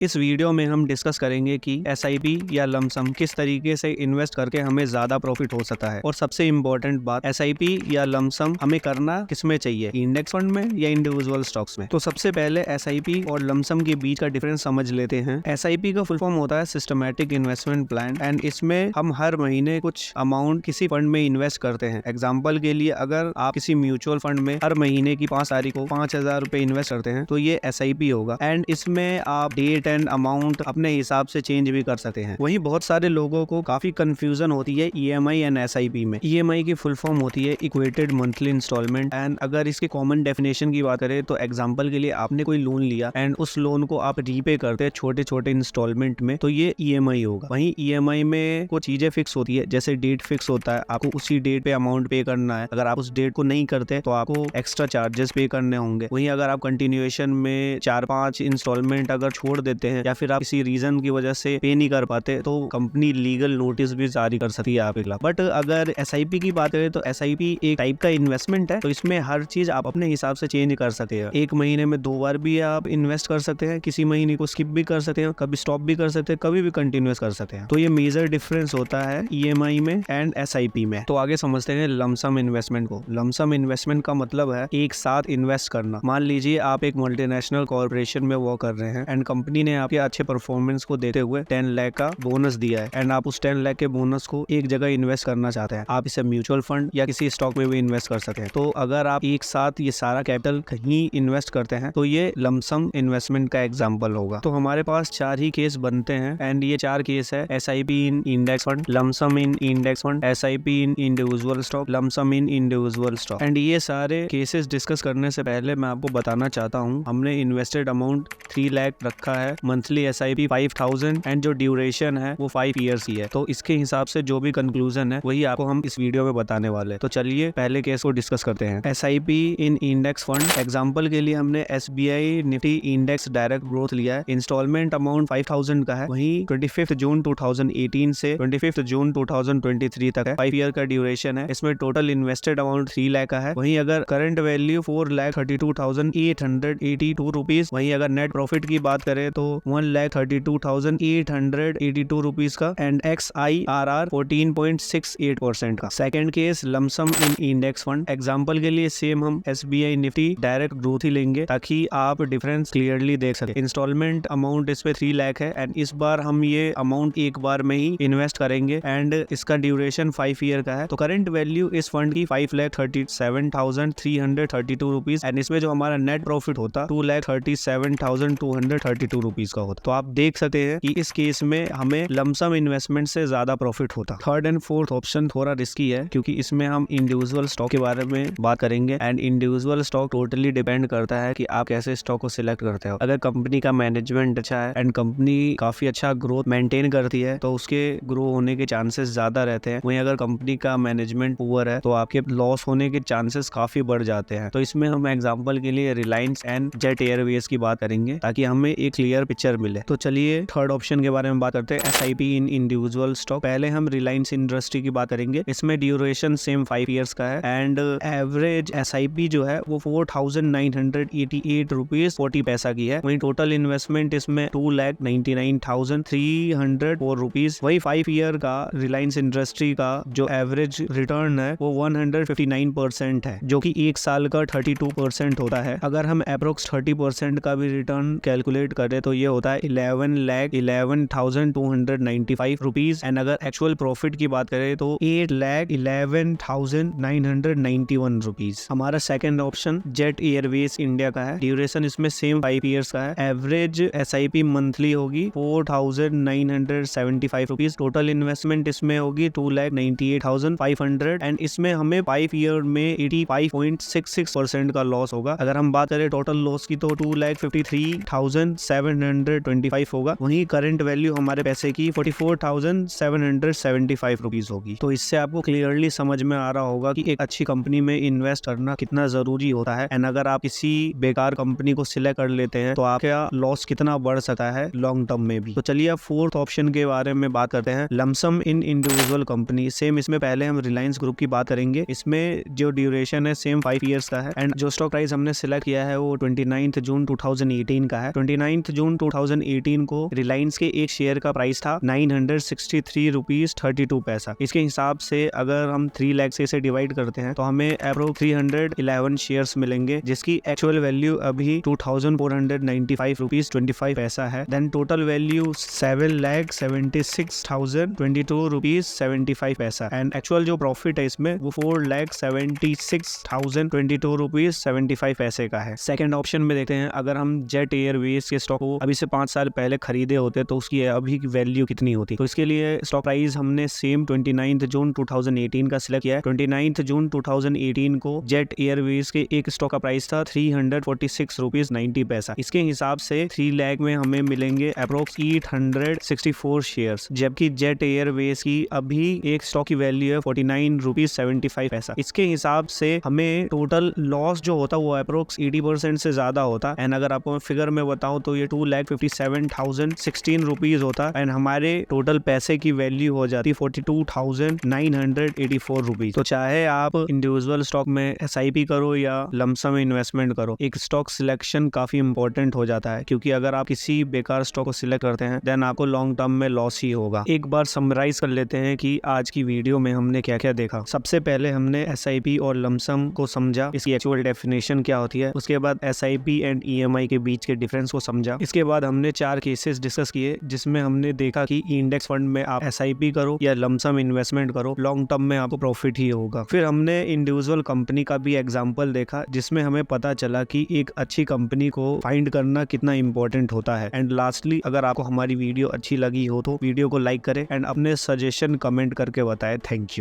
इस वीडियो में हम डिस्कस करेंगे कि एसआईपी या लमसम किस तरीके से इन्वेस्ट करके हमें ज्यादा प्रॉफिट हो सकता है। और सबसे इम्पोर्टेंट बात, एसआईपी या लमसम हमें करना किसमें चाहिए, इंडेक्स फंड में या इंडिविजुअल स्टॉक्स में। तो सबसे पहले एसआईपी और लमसम के बीच का डिफरेंस समझ लेते हैं। एसआईपी का फुल फॉर्म होता है सिस्टमैटिक इन्वेस्टमेंट प्लान, एंड इसमें हम हर महीने कुछ अमाउंट किसी फंड में इन्वेस्ट करते हैं। एग्जाम्पल के लिए, अगर आप किसी म्यूचुअल फंड में हर महीने की 5 तारीख को 5,000 रुपए इन्वेस्ट करते हैं तो ये एसआईपी होगा। एंड इसमें आप डेट एंड अमाउंट अपने हिसाब से चेंज भी कर सकते हैं। वहीं बहुत सारे लोगों को काफी कंफ्यूजन होती है ईएमआई एंड एसआईपी में। ईएमआई की फुल फॉर्म होती है इक्वेटेड मंथली इंस्टॉलमेंट, एंड अगर इसके कॉमन डेफिनेशन की बात करें तो एग्जांपल के लिए आपने कोई लोन लिया एंड उस लोन को आप रीपे करते हैं छोटे छोटे इंस्टॉलमेंट में, तो ये ईएमआई होगा। वहीं ईएमआई में कुछ चीजें फिक्स होती है, जैसे डेट फिक्स होता है, आपको उसी डेट पे अमाउंट पे करना है। अगर आप उस डेट को नहीं करते तो आपको एक्स्ट्रा चार्जेस पे करने होंगे। वहीं अगर आप कंटिन्यूएशन में 4-5 इंस्टॉलमेंट अगर छोड़ देते हैं या फिर आप किसी रीजन की वजह से पे नहीं कर पाते तो कंपनी लीगल नोटिस भी जारी कर सकती है आपके खिलाफ। बट अगर एसआईपी की बात करें तो एसआईपी एक टाइप का इन्वेस्टमेंट है, तो इसमें हर चीज आप अपने हिसाब से चेंज कर सकते हैं। एक महीने में 2 बार भी आप इन्वेस्ट कर सकते हैं, किसी महीने को स्किप भी कर सकते हैं, कभी स्टॉप भी कर सकते हैं, कभी भी कंटिन्यूस कर सकते हैं। तो ये मेजर डिफरेंस होता है ईएमआई में एंड एसआईपी में। तो आगे समझते हैं लमसम इन्वेस्टमेंट को। लमसम इन्वेस्टमेंट का मतलब है एक साथ इन्वेस्ट करना। मान लीजिए आप एक मल्टीनेशनल कॉर्पोरेशन में वर्क कर रहे हैं एंड कंपनी ने आपके अच्छे परफॉर्मेंस को देते हुए 10 लाख का बोनस दिया है, एंड आप उस 10 लाख के बोनस को एक जगह इन्वेस्ट करना चाहते हैं। आप इसे म्यूचुअल फंड या किसी स्टॉक में भी इन्वेस्ट कर सकते हैं। तो अगर आप एक साथ ये सारा कैपिटल कहीं इन्वेस्ट करते हैं तो ये लमसम इन्वेस्टमेंट का एग्जाम्पल होगा। तो हमारे पास 4 ही केस बनते हैं, एंड ये 4 केस है: SIP in index fund, lump sum in index fund, SIP in individual stock, lump sum in individual stock. And ये सारे केसेस डिस्कस करने से पहले मैं आपको बताना चाहता हूँ, हमने इन्वेस्टेड अमाउंट 3 लाख रखा है, मंथली एसआईपी 5,000, एंड जो ड्यूरेशन है वो 5 ईयर्स ही है। तो इसके हिसाब से जो भी कंक्लूजन है वही आपको हम इस वीडियो में बताने वाले हैं। तो चलिए पहले केस को डिस्कस करते हैं। एसआईपी इन इंडेक्स फंड, एग्जांपल के लिए हमने SBI Nifty index direct growth लिया है। इंस्टॉलमेंट अमाउंट 5,000 का है। वहीं 25 जून 2018 से 25 जून 2023 तक है। 5 ईयर का ड्यूरेशन है। इसमें टोटल इन्वेस्टेड अमाउंट 3 लाख का है। वहीं अगर करंट वैल्यू 4,32,882 रुपीज। वहीं अगर नेट प्रॉफिट की बात करें तो 1,32,882 रुपीज का, एंड XIRR 14.68% का। सेकंड केस लमसम इन इंडेक्स फंड, एग्जांपल के लिए सेम हम एसबीआई निफ्टी डायरेक्ट ग्रोथ ही लेंगे ताकि आप डिफरेंस क्लियरली देख सके। इंस्टॉलमेंट अमाउंट इस पे 3 लाख है, एंड इस बार हम ये अमाउंट एक बार में ही इन्वेस्ट करेंगे, एंड इसका ड्यूरेशन 5 ईयर का है। तो करंट वैल्यू इस फंड की 5,37,332 रुपीज, एंड इसमें जो हमारा नेट प्रॉफिट होता 2,37,232 रुपीज का होता। तो आप देख सकते हैं कि इस केस में हमें लमसम इन्वेस्टमेंट से ज्यादा प्रॉफिट होता। थर्ड एंड फोर्थ ऑप्शन थोड़ा रिस्की है क्योंकि इसमें हम इंडिविजुअल स्टॉक के बारे में बात करेंगे, and individual stock totally depend करता है कि आप कैसे स्टॉक को सिलेक्ट करते हो। अगर कंपनी का मैनेजमेंट अच्छा है एंड कंपनी काफी अच्छा ग्रोथ मेंटेन करती है तो उसके ग्रो होने के चांसेस ज्यादा रहते हैं। वहीं अगर कंपनी का मैनेजमेंट पुअर है तो आपके लॉस होने के चांसेस काफी बढ़ जाते हैं। तो इसमें हम एग्जांपल के लिए रिलायंस एंड जेट एयरवेज की बात करेंगे ताकि हमें एक क्लियर पिक्चर मिले। तो चलिए थर्ड ऑप्शन के बारे में बात करते हैं, एसआईपी इन इंडिविजुअल स्टॉक। पहले हम रिलायंस इंडस्ट्री की बात करेंगे। इसमें ड्यूरेशन सेम 5 ईयर्स का है, एंड एवरेज एसआईपी जो है वो 4,988 रुपीज 40 पैसा की है। वहीं टोटल इन्वेस्टमेंट इसमें 2,99,304 रुपीज। वही 5 ईयर का रिलायंस इंडस्ट्री का जो एवरेज रिटर्न है वो 159% है, जो कि एक साल का 32% होता है। अगर हम अप्रोक्स 30% का भी रिटर्न कैलकुलेट करें तो ये होता है 11,11,295 रुपीज, एंड अगर एक्चुअल प्रॉफिट की बात करें तो 8,11,991 रुपीज। हमारा second option jet Airways India का है। ड्यूरेशन इसमें सेम 5 ईयर्स का है। एवरेज एसआईपी मंथली होगी 4,975 रुपीज। टोटल इन्वेस्टमेंट इसमें होगी 2,98,500, एंड इसमें हमें 5 ईयर में 85.66% का लॉस होगा। अगर हम बात करें टोटल लॉस की तो 2,53,725 होगा। वहीं करंट वैल्यू हमारे पैसे की 44,775 रुपीज होगी। तो इससे आपको क्लियरली समझ में आ रहा होगा कि एक अच्छी कंपनी में इन्वेस्ट करना कितना जरूरी होता है, एंड अगर आप किसी बेकार कंपनी को सिलेक्ट कर लेते हैं तो आपका लॉस कितना बढ़ सकता है लॉन्ग टर्म में भी। तो चलिए अब फोर्थ ऑप्शन के बारे में बात करते हैं, लमसम इन इंडिविजुअल कंपनी। सेम इसमें पहले हम रिलायंस ग्रुप की बात करेंगे। इसमें जो ड्यूरेशन है सेम 5 ईयर्स का है, एंड जो स्टॉक प्राइस हमने सिलेक्ट किया है वो 29 जून 2018 का है। 29 जून जून 2018 को रिलायंस के एक शेयर का प्राइस था 963 रुपीज 32 पैसा। इसके हिसाब से अगर हम 3 लाख से इसे डिवाइड करते हैं तो हमें अप्रोक्स 311 शेयर्स मिलेंगे, जिसकी एक्चुअल वैल्यू अभी 2495 रुपीज 25 पैसा है। देन टोटल वैल्यू 7,76,022 रुपीज 75 पैसा एंड एक्चुअल जो प्रॉफिट है इसमें वो 4,76,022 रुपीज 75 पैसे का है। सेकंड ऑप्शन में देखते हैं, अगर हम जेट एयरवेज के स्टॉक को अभी से 5 साल पहले खरीदे होते तो उसकी अभी की वैल्यू कितनी होती। तो इसके लिए स्टॉक प्राइस हमने सेम 29 जून 2018 का सिलेक्ट किया है। 29 जून 2018 को जेट एयरवेज के एक स्टॉक का प्राइस था 346 रुपीज 90 पैसा। इसके हिसाब से 3 लाख में हमें मिलेंगे अप्रोक्स 864 शेयर्स, जबकि जेट एयरवेज की अभी एक स्टॉक की वैल्यू है 49 रुपीज 75 पैसा। इसके हिसाब से हमें टोटल लॉस जो होता है वो अप्रोक्स 80% से ज्यादा होता एंड अगर आपको फिगर में बताऊं तो ये 2,57,016 रुपीज होता एंड हमारे टोटल पैसे की वैल्यू हो जाती 42,984 रुपीज। तो चाहे आप इंडिविजुअल स्टॉक में SIP करो या लमसम इन्वेस्टमेंट करो, एक स्टॉक सिलेक्शन काफी इंपॉर्टेंट हो जाता है, क्योंकि अगर आप किसी बेकार स्टॉक को सिलेक्ट करते हैं देन आपको लॉन्ग टर्म में लॉस ही होगा। एक बार समराइज कर लेते हैं कि आज की वीडियो में हमने क्या क्या देखा। सबसे पहले हमने SIP और लमसम को समझा, इसकी एक्चुअल डेफिनेशन क्या होती है। उसके बाद SIP एंड EMI के बीच के डिफरेंस को समझा। इसके बाद हमने 4 केसेस डिस्कस किए जिसमें हमने देखा कि इंडेक्स फंड में आप SIP करो या लमसम इन्वेस्टमेंट करो, लॉन्ग टर्म में आपको प्रॉफिट ही होगा। फिर हमने इंडिविजुअल कंपनी का भी एग्जांपल देखा जिसमें हमें पता चला कि एक अच्छी कंपनी को फाइंड करना कितना इंपॉर्टेंट होता है। एंड लास्टली, अगर आपको हमारी वीडियो अच्छी लगी हो तो वीडियो को लाइक करें एंड अपने सजेशन कमेंट करके बताएं। Thank you.